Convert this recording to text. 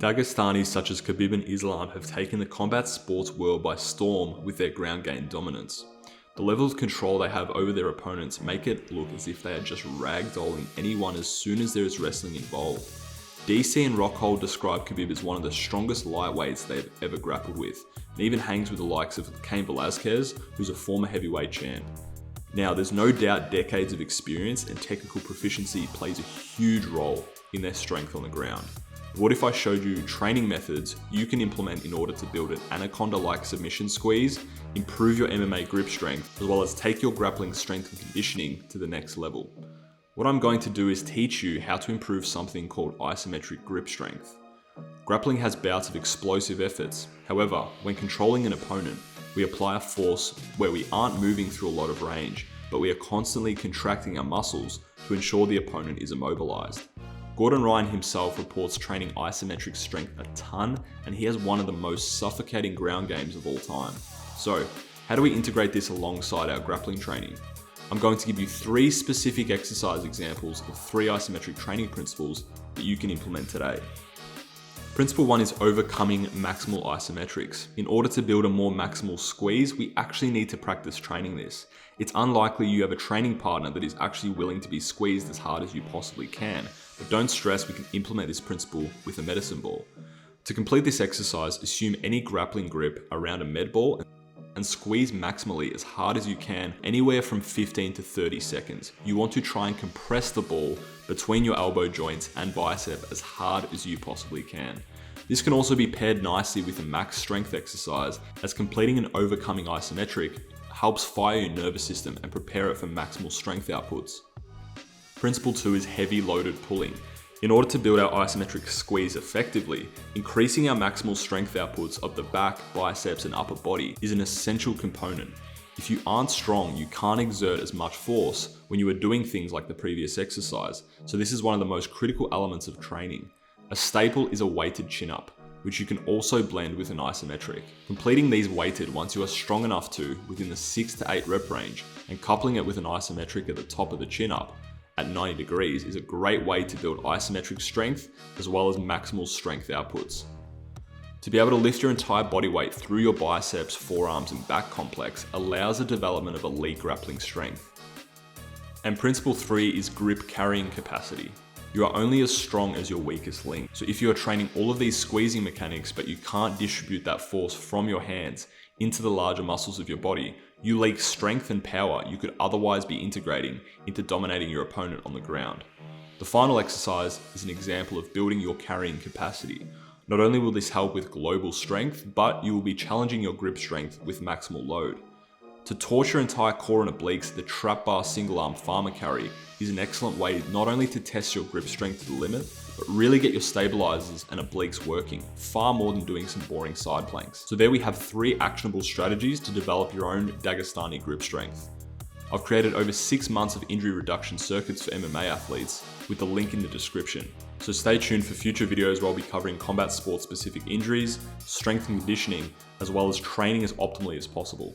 Dagestanis such as Khabib and Islam have taken the combat sports world by storm with their ground game dominance. The level of control they have over their opponents make it look as if they are just ragdolling anyone as soon as there is wrestling involved. DC and Rockhold describe Khabib as one of the strongest lightweights they've ever grappled with, and even hangs with the likes of Cain Velasquez, who's a former heavyweight champ. Now, there's no doubt decades of experience and technical proficiency plays a huge role in their strength on the ground. What if I showed you training methods you can implement in order to build an anaconda-like submission squeeze, improve your MMA grip strength, as well as take your grappling strength and conditioning to the next level? What I'm going to do is teach you how to improve something called isometric grip strength. Grappling has bouts of explosive efforts. However, when controlling an opponent, we apply a force where we aren't moving through a lot of range, but we are constantly contracting our muscles to ensure the opponent is immobilized. Gordon Ryan himself reports training isometric strength a ton, and he has one of the most suffocating ground games of all time. So, how do we integrate this alongside our grappling training? I'm going to give you 3 specific exercise examples of 3 isometric training principles that you can implement today. Principle 1 is overcoming maximal isometrics. In order to build a more maximal squeeze, we actually need to practice training this. It's unlikely you have a training partner that is actually willing to be squeezed as hard as you possibly can, but don't stress, we can implement this principle with a medicine ball. To complete this exercise, assume any grappling grip around a med ball and squeeze maximally as hard as you can, anywhere from 15 to 30 seconds. You want to try and compress the ball between your elbow joints and bicep as hard as you possibly can. This can also be paired nicely with a max strength exercise, as completing an overcoming isometric helps fire your nervous system and prepare it for maximal strength outputs. Principle 2 is heavy loaded pulling. In order to build our isometric squeeze effectively, increasing our maximal strength outputs of the back, biceps, and upper body is an essential component. If you aren't strong, you can't exert as much force when you are doing things like the previous exercise, so this is one of the most critical elements of training. A staple is a weighted chin-up, which you can also blend with an isometric. Completing these weighted once you are strong enough to within the 6 to 8 rep range, and coupling it with an isometric at the top of the chin-up at 90 degrees is a great way to build isometric strength as well as maximal strength outputs. To be able to lift your entire body weight through your biceps, forearms, and back complex allows the development of elite grappling strength. And principle 3 is grip carrying capacity. You are only as strong as your weakest link. So if you are training all of these squeezing mechanics, but you can't distribute that force from your hands into the larger muscles of your body, you lack strength and power you could otherwise be integrating into dominating your opponent on the ground. The final exercise is an example of building your carrying capacity. Not only will this help with global strength, but you will be challenging your grip strength with maximal load. To torch your entire core and obliques, the trap bar single arm farmer carry is an excellent way not only to test your grip strength to the limit, but really get your stabilizers and obliques working, far more than doing some boring side planks. So there we have 3 actionable strategies to develop your own Dagestani grip strength. I've created over 6 months of injury reduction circuits for MMA athletes with the link in the description. So stay tuned for future videos where I'll be covering combat sports specific injuries, strength and conditioning, as well as training as optimally as possible.